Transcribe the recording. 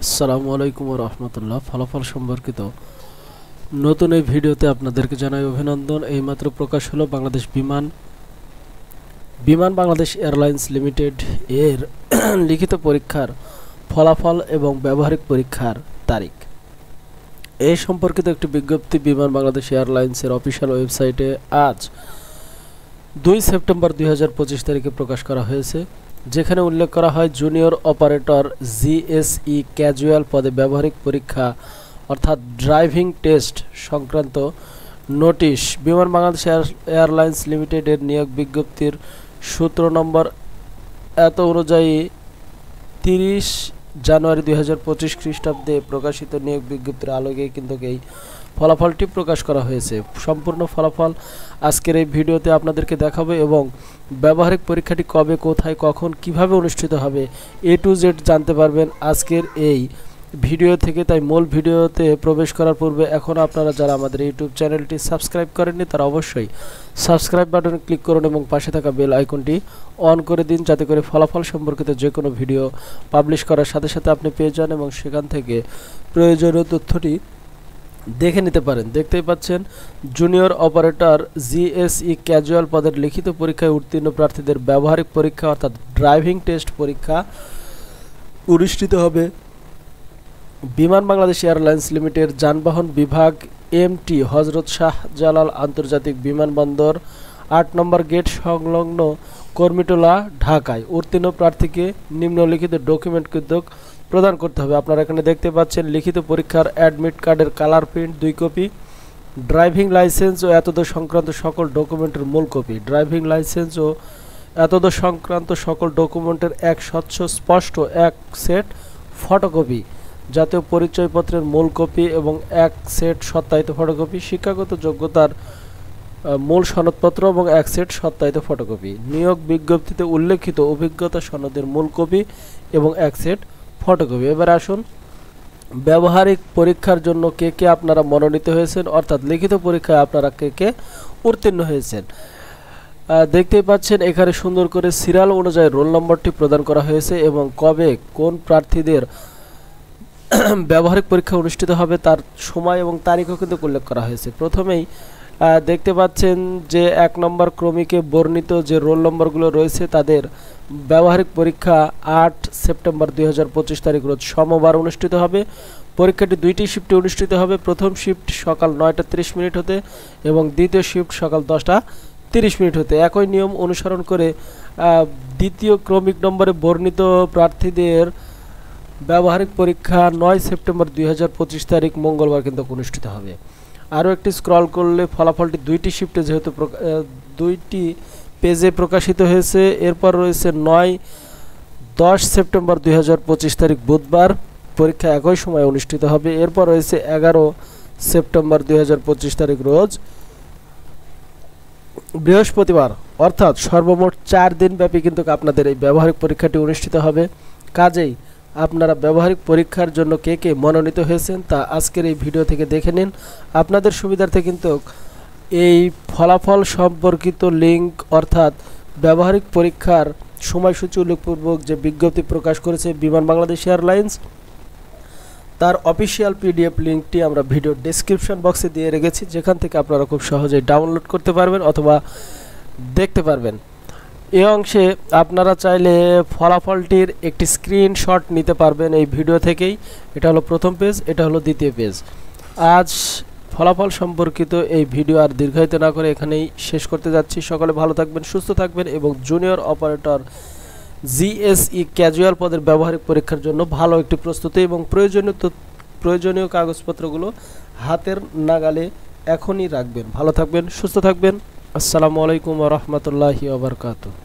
আসসালামু আলাইকুম ওয়া রাহমাতুল্লাহ। ফলাফল সম্পর্কিত নতুন এই ভিডিওতে আপনাদেরকে জানাই অভিনন্দন। এইমাত্র প্রকাশ হলো বাংলাদেশ বাংলাদেশ এয়ারলাইন্স লিমিটেড এর লিখিত পরীক্ষার ফলাফল এবং ব্যবহারিক পরীক্ষার তারিখ। এই সম্পর্কিত একটি বিজ্ঞপ্তি বিমান বাংলাদেশ এয়ারলাইন্সের অফিসিয়াল ওয়েবসাইটে আজ 2 সেপ্টেম্বর 2025 তারিখে প্রকাশ করা হয়েছে, যেখানে উল্লেখ করা হয় জুনিয়র অপারেটর জিএসই ক্যাজুয়াল পদে ব্যবহারিক পরীক্ষা অর্থাৎ ড্রাইভিং টেস্ট সংক্রান্ত নোটিশ বিমান বাংলাদেশ এয়ারলাইন্স লিমিটেডের নিয়োগ বিজ্ঞপ্তির সূত্র নম্বর এত অনুযায়ী 30 জানুয়ারি 2025 খ্রিস্টাব্দে প্রকাশিত নিয়োগ বিজ্ঞপ্তির আলোকে কিন্তু এই ফলাফলটি প্রকাশ করা হয়েছে। সম্পূর্ণ ফলাফল আজকের এই ভিডিওতে আপনাদেরকে দেখাবো এবং ব্যবহারিক পরীক্ষাটি কবে, কোথায়, কখন, কিভাবে অনুষ্ঠিত হবে A to Z জানতে পারবেন আজকের এই ভিডিও থেকে। তাই মূল ভিডিওতে প্রবেশ করার পূর্বে এখন আপনারা যারা আমাদের ইউটিউব চ্যানেলটি সাবস্ক্রাইব করেননি তারা অবশ্যই সাবস্ক্রাইব বাটনে ক্লিক করুন এবং পাশে থাকা বেল আইকনটি অন করে দিন, যাতে করে ফলাফল সম্পর্কিত যে কোনো ভিডিও পাবলিশ করার সাথে সাথে আপনি পেয়ে যান এবং সেখান থেকে প্রয়োজনীয় তথ্যটি দেখে নিতে পারেন। দেখতেই পাচ্ছেন জুনিয়র অপারেটর জিএসই ক্যাজুয়াল পদের লিখিত পরীক্ষায় উত্তীর্ণ প্রার্থীদের ব্যবহারিক পরীক্ষা অর্থাৎ ড্রাইভিং টেস্ট পরীক্ষা অনুষ্ঠিত হবে বিমান বাংলাদেশ এয়ারলাইন্স লিমিটেড যানবাহন বিভাগ এমটি হজরত শাহজালাল আন্তর্জাতিক বিমানবন্দর 8 নম্বর গেট সংলগ্ন কর্মীটোলা, ঢাকায়। উত্তীর্ণ প্রার্থীকে নিম্নলিখিত ডকুমেন্ট কিন্তু প্রদান করতে হবে। আপনারা এখানে দেখতে পাচ্ছেন লিখিত পরীক্ষার অ্যাডমিট কার্ডের colour print 2 copy, driving licence ও এতদ সংক্রান্ত সকল ডকুমেন্টের মূল কপি, ড্রাইভিং লাইসেন্স ও এতদ সংক্রান্ত সকল ডকুমেন্টের এক স্বচ্ছ স্পষ্ট এক সেট ফটোকপি, জাতীয় পরিচয়পত্রের মূল কপি এবং এক সেট সত্যায়িত ফটোকপি, শিক্ষাগত যোগ্যতার মূল সনদপত্র এবং এক সেট সত্যায়িত ফটোকপি, নিয়োগ বিজ্ঞপ্তিতে উল্লেখিত অভিজ্ঞতা সনদের মূল কপি এবং এক সেট ফটোকপি। এবার আসুন ব্যবহারিক পরীক্ষার জন্য কে কে আপনারা মনোনীত হয়েছেন, অর্থাৎ লিখিত পরীক্ষায় আপনারা কে কে উত্তীর্ণ হয়েছেন। দেখতেই পাচ্ছেন এখানে সুন্দর করে সিরিয়াল অনুযায়ী রোল নম্বরটি প্রদান করা হয়েছে এবং কবে কোন প্রার্থীদের ব্যবহারিক পরীক্ষা অনুষ্ঠিত হবে তার সময় এবং তারিখও কিন্তু উল্লেখ করা হয়েছে। প্রথমেই দেখতে পাচ্ছেন যে 1 নম্বর ক্রমিকে বর্ণিত যে রোল নম্বরগুলো রয়েছে তাদের ব্যবহারিক পরীক্ষা 8 সেপ্টেম্বর 2025 তারিখ রোজ সোমবার অনুষ্ঠিত হবে। পরীক্ষাটি 2টি শিফটে অনুষ্ঠিত হবে। প্রথম শিফট সকাল 9টা 30 মিনিট হতে এবং দ্বিতীয় শিফট সকাল 10টা 30 মিনিট হতে। একই নিয়ম অনুসরণ করে দ্বিতীয় ক্রমিক নম্বরে বর্ণিত প্রার্থীদের ব্যবহারিক পরীক্ষা 9 সেপ্টেম্বর 2025 তারিখ মঙ্গলবার কিন্তু অনুষ্ঠিত হবে। আরও একটি স্ক্রল করলে ফলাফলটি 2টি শিফটে যেহেতু 2টি পেজে প্রকাশিত হয়েছে। এরপর রয়েছে 9-10 সেপ্টেম্বর 2025 তারিখ বুধবার, পরীক্ষা একই সময় অনুষ্ঠিত হবে। এরপর রয়েছে 11 সেপ্টেম্বর 2025 তারিখ রোজ বৃহস্পতিবার, অর্থাৎ সর্বমোট 4 দিন ব্যাপী কিন্তু আপনাদের এই ব্যবহারিক পরীক্ষাটি অনুষ্ঠিত হবে। কাজেই আপনারা ব্যবহারিক পরীক্ষার জন্য কে কে মনোনীত হয়েছেন তা আজকের এই ভিডিও থেকে দেখে নিন। আপনাদের সুবিধার্থে কিন্তু এই ফলাফল সম্পর্কিত লিঙ্ক অর্থাৎ ব্যবহারিক পরীক্ষার সময়সূচি উল্লেখপূর্বক যে বিজ্ঞপ্তি প্রকাশ করেছে বিমান বাংলাদেশ এয়ারলাইন্স তার অফিসিয়াল পিডিএফ লিঙ্কটি আমরা ভিডিও ডেসক্রিপশন বক্সে দিয়ে রেখেছি, যেখান থেকে আপনারা খুব সহজেই ডাউনলোড করতে পারবেন অথবা দেখতে পারবেন। এই অংশে আপনারা চাইলে ফলাফলটির একটি স্ক্রিনশট নিতে পারবেন এই ভিডিও থেকেই। এটা হলো প্রথম পেজ, এটা হলো দ্বিতীয় পেজ। আজ ফলাফল সম্পর্কিত এই ভিডিও আর দীর্ঘায়িত না করে এখানেই শেষ করতে যাচ্ছি। সকলে ভালো থাকবেন, সুস্থ থাকবেন এবং জুনিয়র অপারেটর জিএসই ক্যাজুয়াল পদের ব্যবহারিক পরীক্ষার জন্য ভালো একটি প্রস্তুতি এবং প্রয়োজনীয় কাগজপত্রগুলো হাতের নাগালে এখনই রাখবেন। ভালো থাকবেন, সুস্থ থাকবেন। আসসালামু আলাইকুম ওয়া রাহমাতুল্লাহি ওয়া বারাকাতুহু।